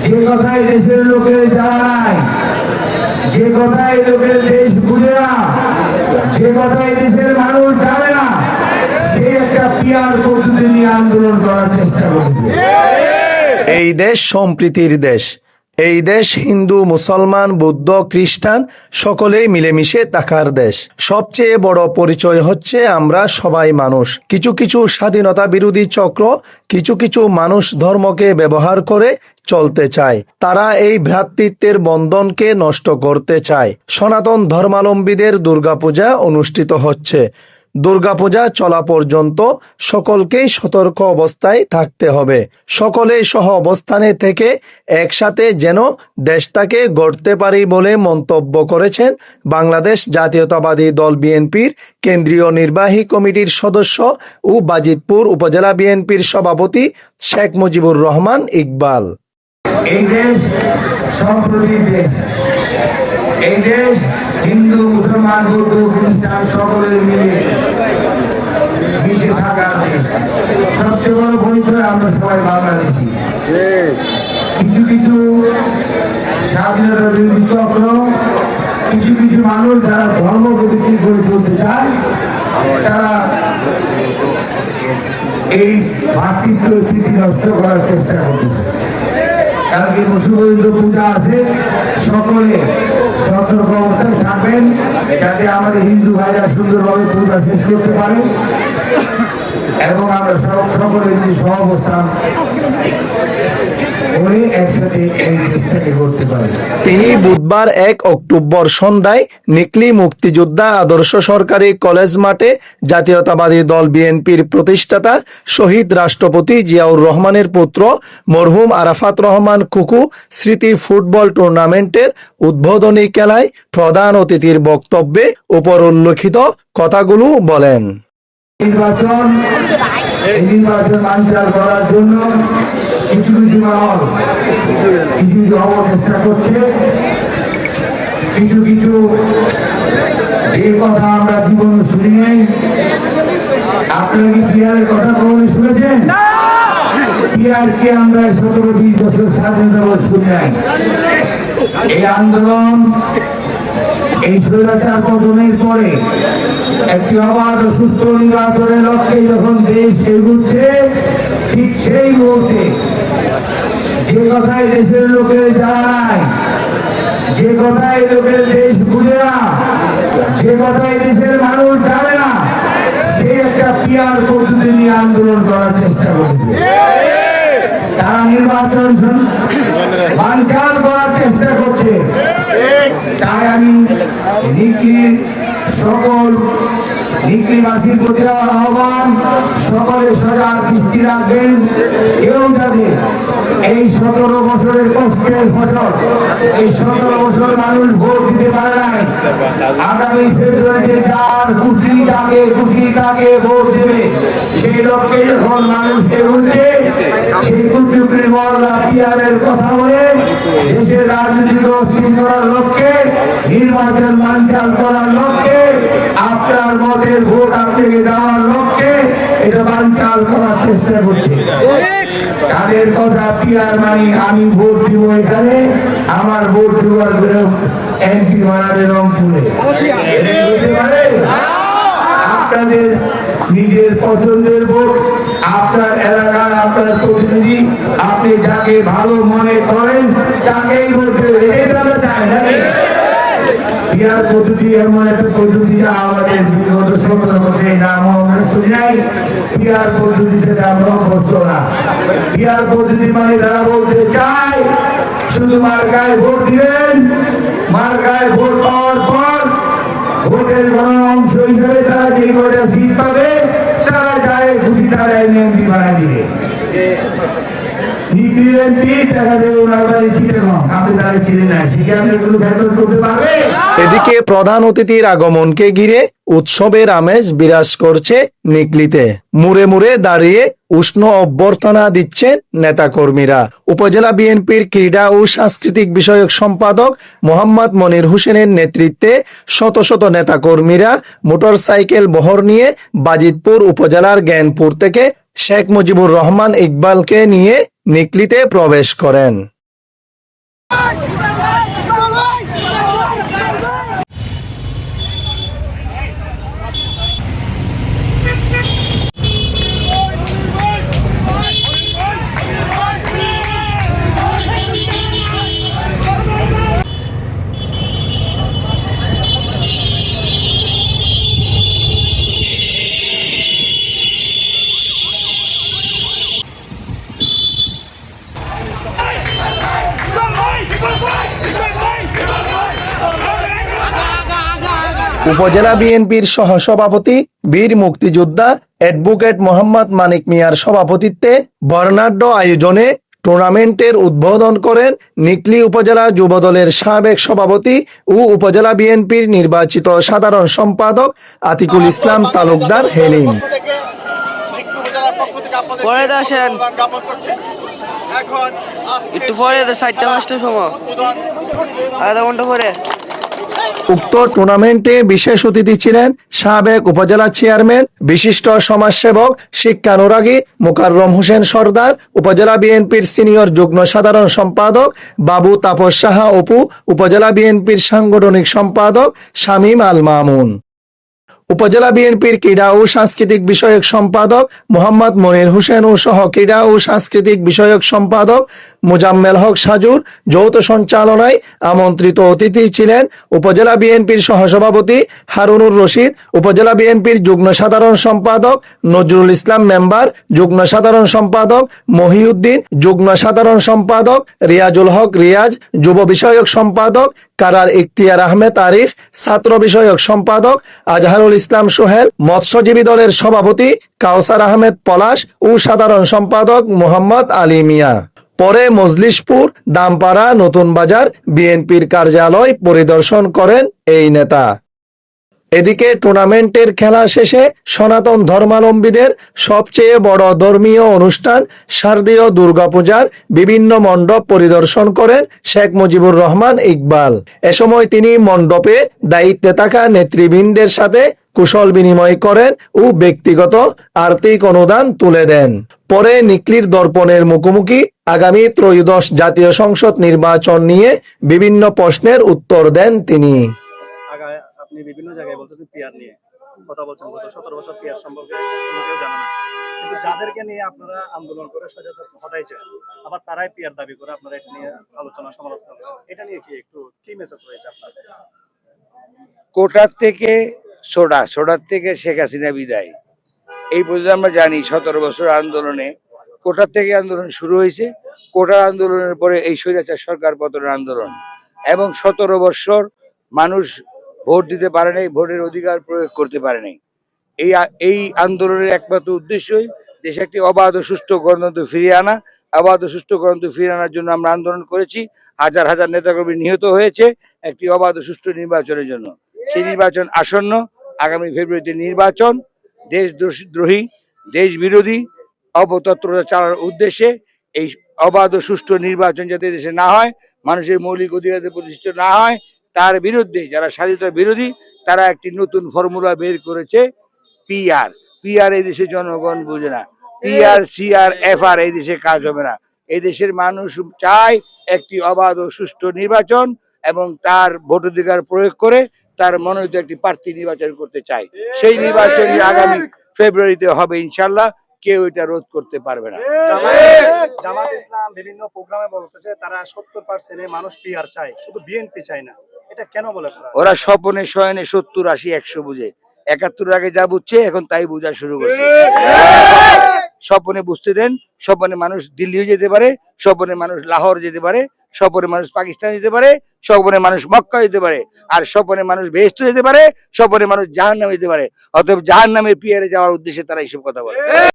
যে কথায় দেশের লোকের জানায়, যে কথায় লোকের দেশ বুঝে না, যে কথায় দেশের মানুষ জানে না, সেই একটা পিয়ার পদ্ধতি নিয়ে আন্দোলন করার চেষ্টা করেছে। এই দেশ সম্প্রীতির দেশ। এই দেশ হিন্দু, মুসলমান, বৌদ্ধ, খ্রিস্টান সকলেই মিলেমিশে থাকার দেশ। সবচেয়ে বড় পরিচয় হচ্ছে আমরা সবাই মানুষ। কিছু কিছু স্বাধীনতা বিরোধী চক্র কিছু কিছু মানুষ ধর্মকে ব্যবহার করে চলতে চায়। তারা এই ভ্রাতৃত্বের বন্ধনকে নষ্ট করতে চায়। সনাতন ধর্মাবলম্বীদের দুর্গাপূজা অনুষ্ঠিত হচ্ছে। দুর্গাপূজা চলা পর্যন্ত সকলকেই সতর্ক অবস্থায় থাকতে হবে। সকলেই সহ অবস্থানে থেকে একসাথে যেন দেশটাকে গড়তে পারি বলে মন্তব্য করেছেন বাংলাদেশ জাতীয়তাবাদী দল বিএনপির কেন্দ্রীয় নির্বাহী কমিটির সদস্য ও বাজিতপুর উপজেলা বিএনপির সভাপতি শেখ মুজিবুর রহমান ইকবাল। এই দেশ সম্প্রীতির দেশ। এই দেশ হিন্দু, মুসলমান, বৌদ্ধ, খ্রিস্টান সকলের মিলে মিশে থাকার দেশ। সবচেয়ে বড় পরিচয় আমরা সবাই বাংলাদেশি। কিছু কিছু স্বাধীনতা বিরোধী চক্র, কিছু কিছু মানুষ যারা ধর্মকে বিক্রি করে চলতে চায়, তারা এই ভাতৃত্ব প্রীতি নষ্ট করার চেষ্টা করতেছে। কালকে বসুবন্ধু পূজা আছে, সকলে সতর্ক অবস্থায় থাকবেন যাতে আমাদের হিন্দু ভাইরা সুন্দরভাবে পূজা শেষ করতে পারে এবং আমরা সকলে যদি সহাবস্থান করে একসাথে এই চেষ্টাকে করতে পারি। তিনি বুধবার 1 অক্টোবর সন্ধ্যায় নিকলি মুক্তিযোদ্ধা আদর্শ সরকারি কলেজ মাঠে জাতীয়তাবাদী দল বিএনপির প্রতিষ্ঠাতা শহীদ রাষ্ট্রপতি জিয়াউর রহমানের পুত্র মরহুম আরাফাত রহমান কুকু স্মৃতি ফুটবল টুর্নামেন্টের উদ্বোধনী খেলায় প্রধান অতিথির বক্তব্যে উপর উল্লেখিত কথাগুলো বলেন। নির্বাচন বানচাল করার জন্য কিছু কিছু মহল কিছু কিছু অবচেষ্টা করছে। কিছু কিছু যে কথা আমরা জীবনে শুনি নাই। আপনারা কি পিয়ারের কথা কখনো শুনেছেন? পিয়ারকে আমরা 17-20 বছর স্বাধীনতা শুনি নাই। এই আন্দোলন, এই স্বৈরাচার পতনের পরে একটি অবাধ ও সুস্থ নির্বাচনের লক্ষ্যে যখন দেশ এগুচ্ছে, ঠিক সেই মুহূর্তে যে কথায় দেশের লোকের জানায়, যে কথায় লোকের দেশ বুঝে না, যে কথায় দেশের মানুষ জানে না, সেই একটা পিয়ার পদ্ধতি নিয়ে আন্দোলন করার চেষ্টা করেছে। তারা নির্বাচন বানচাল করার চেষ্টা করছে। তাই আমি নিকলির সকল নিকলিবাসীর প্রতি আহ্বান, সকলে সজাগ দৃষ্টি রাখবেন। কেউ যাতে এই 17 বছরের কষ্টের ফসল, এই 17 বছর মানুষ ভোট দিতে পারে নাই, আগামী ফেব্রুয়ারিতে যার খুশি তাকে ভোট দেবে, সেই লক্ষ্যে যখন মানুষ এগোচ্ছে, সেই কুচুকরি মহল্লা পিয়ারের কথা বলে দেশের রাজনীতিকে অস্থির করার লক্ষ্যে, নির্বাচন বানচাল করার লক্ষ্যে, আপনার মতের ভোট আপনাকে দেওয়ার লক্ষ্যে এটা বানচাল করার চেষ্টা করছে। তাদের কথা পিয়ার মানি আমি ভোট দিব এখানে, আমার ভোট দেওয়ার এমপি বানাবে রংপুরে। আপনাদের নিজের পছন্দের ভোট, আপনার এলাকার আপনার প্রতিনিধি, আপনি যাকে ভালো মনে করেন তাকেই ভোট দেবেন। এটা চায় না। পিয়ার পদ্ধতি এমন একটা পদ্ধতি যা আমাদের বিগত 17 বছরের নাম আমরা শুনি নাই। পিয়ার পদ্ধতি সেটা আমরা অভ্যস্ত না। পিয়ার পদ্ধতি মানে তারা বলতে চায় শুধু মার্কায় ভোট দিবেন, মার্কায় ভোট পাওয়ার পর ভোটের কোনো অংশ হিসেবে তারা যে কয়টা সিট পাবে তারা যায় খুশি তারা এমপি বানায় দিবে। এদিকে প্রধান অতিথির আগমনকে ঘিরে উৎসবের আমেজ বিরাজ করছে নিকলিতে। মুড়ে মুড়ে দাঁড়িয়ে উষ্ণ অভ্যর্থনা দিচ্ছেন নেতাকর্মীরা। উপজেলা বিএনপির ক্রীড়া ও সাংস্কৃতিক বিষয়ক সম্পাদক মোহাম্মদ মনির হোসেনের নেতৃত্বে শত শত নেতাকর্মীরা মোটরসাইকেল বহর নিয়ে বাজিতপুর উপজেলার জ্ঞানপুর থেকে শেখ মুজিবুর রহমান ইকবালকে নিয়ে নিকলিতে প্রবেশ করেন। উপজেলা বিএনপির সহসভাপতি বীর মুক্তিযোদ্ধা অ্যাডভোকেট মোহাম্মদ মানিক মিয়ার সভাপতিত্বে বর্ণাঢ্য আয়োজনে টুর্নামেন্টের উদ্বোধন করেন নিকলী উপজেলা যুবদলের সাবেক সভাপতি ও উপজেলা বিএনপির নির্বাচিত সাধারণ সম্পাদক আতিকুল ইসলাম তালুকদার হেলিম। পরে আসেন একটু পরে 4টা-5টার সময়, আধা ঘন্টা পরে। উক্ত টুর্নামেন্টে বিশেষ অতিথি ছিলেন সাবেক উপজেলা চেয়ারম্যান বিশিষ্ট সমাজসেবক শিক্ষানুরাগী মোকাররম হোসেন সরদার, উপজেলা বিএনপির সিনিয়র যুগ্ম সাধারণ সম্পাদক বাবু তাপস সাহা অপু, উপজেলা বিএনপির সাংগঠনিক সম্পাদক শামীম আল মামুন, উপজেলা বিএনপির ক্রীড়া ও সাংস্কৃতিক বিষয়ক সম্পাদক মোহাম্মদ মনির হোসেন ও সহ ক্রীড়া ও সাংস্কৃতিক বিষয়ক সম্পাদক মোজাম্মেল হক সাজুর। যৌথ সঞ্চালনায় আমন্ত্রিত অতিথি ছিলেন উপজেলা বিএনপির সহসভাপতি হারুনুর রশিদ, উপজেলা বিএনপির যুগ্ম সাধারণ সম্পাদক নজরুল ইসলাম মেম্বার, যুগ্ম সাধারণ সম্পাদক মহিউদ্দিন, যুগ্ম সাধারণ সম্পাদক রিয়াজুল হক রিয়াজ, যুব বিষয়ক সম্পাদক কারার ইখতিয়ার আহমেদ আরিফ, ছাত্র বিষয়ক সম্পাদক আজহারুল ইসলাম সোহেল, মৎস্যজীবী দলের সভাপতি কাউসার আহমেদ পলাশ ও সাধারণ সম্পাদক মোহাম্মদ আলী মিয়া। পরে মজলিশপুর, দামপাড়া, নতুন বাজার বিএনপির কার্যালয় পরিদর্শন করেন এই নেতা। এদিকে টুর্নামেন্টের খেলা শেষে সনাতন ধর্মাবলম্বীদের সবচেয়ে বড় ধর্মীয় অনুষ্ঠান শারদীয় দুর্গাপূজার বিভিন্ন মণ্ডপ পরিদর্শন করেন শেখ মুজিবুর রহমান ইকবাল। এ সময় তিনি মণ্ডপে দায়িত্বে থাকা নেতৃবৃন্দের সাথে কুশল বিনিময় করেন ও ব্যক্তিগত আর্থিক অনুদান তুলে দেন। পরে নিকলীর দর্পণের মুখোমুখি আগামী ত্রয়োদশ জাতীয় সংসদ নির্বাচন নিয়ে বিভিন্ন প্রশ্নের উত্তর দেন তিনি। আপনি বিভিন্ন জায়গায় বলতেছেন পিয়ার নিয়ে কথা বলছেন, গত 17 বছর পিয়ার সম্পর্কে কোনো কেউ জানে না, কিন্তু যাদেরকে নিয়ে আপনারা আন্দোলন করে স্বৈরাচার হটাইছেন, আবার তারাই পিয়ার দাবি করে আপনারা এটা নিয়ে আলোচনা সমালোচনা করছেন, এটা নিয়ে কি মেসেজ রয়েছে আপনার? কোটার থেকে সোডার থেকে শেখ হাসিনা বিদায়, এই পর্যন্ত আমরা জানি 17 বছর আন্দোলনে কোটার থেকে আন্দোলন শুরু হয়েছে। কোটার আন্দোলনের পরে এই স্বৈরাচার সরকার পতনের আন্দোলন, এবং 17 বছর মানুষ ভোট দিতে পারে নাই, ভোটের অধিকার প্রয়োগ করতে পারে নাই। এই আন্দোলনের একমাত্র উদ্দেশ্যই দেশে একটি অবাধ ও সুষ্ঠু গণতন্ত্র ফিরিয়ে আনা। অবাধ ও সুষ্ঠু গণতন্ত্র ফিরিয়ে আনার জন্য আমরা আন্দোলন করেছি। হাজার হাজার নেতাকর্মী নিহত হয়েছে একটি অবাধ ও সুষ্ঠু নির্বাচনের জন্য। সেই নির্বাচন আসন্ন, আগামী ফেব্রুয়ারিতে নির্বাচন। দেশদ্রোহী, দেশ বিরোধী অপতৎপরতা চালানোর উদ্দেশ্যে এই অবাধ ও সুষ্ঠু নির্বাচন যাতে দেশে না হয়, মানুষের মৌলিক অধিকার প্রতিষ্ঠিত না হয়, তার বিরুদ্ধে যারা স্বাধীনতা বিরোধী তারা একটি নতুন ফর্মুলা বের করেছে, পিআর। এই দেশের জনগণ বুঝে না। পিআর, সিআর, এফআর এই দেশে কাজ হবে না। এই দেশের মানুষ চায় একটি অবাধ ও সুষ্ঠু নির্বাচন, এবং তার ভোটাধিকার প্রয়োগ করে তার মনোনীত একটি প্রার্থী নির্বাচন করতে চায়। সেই নির্বাচনই আগামী ফেব্রুয়ারিতে হবে ইনশাল্লাহ। কেউ এটা রোধ করতে পারবে না। জামাত ইসলাম বিভিন্ন প্রোগ্রামে বলতেছে তারা 70% মানুষ পিআর চায়, শুধু বিএনপি চায় না। এটা কেন বলে? ওরা স্বপনে শয়নে 70, 80, 100 বুঝে। 71 আগে যা বুঝছে এখন তাই বোঝা শুরু করছে। স্বপনে বুঝতে দেন। স্বপনে মানুষ দিল্লি যেতে পারে, স্বপনে মানুষ লাহোর যেতে পারে, স্বপনে মানুষ পাকিস্তান যেতে পারে, স্বপনে মানুষ মক্কা যেতে পারে, আর স্বপনে মানুষ বেহেশত যেতে পারে, স্বপনে মানুষ জাহান্নামে যেতে পারে। অতএব জাহান্নামে পিয়ারে যাওয়ার উদ্দেশ্যে তারা এইসব কথা বলে।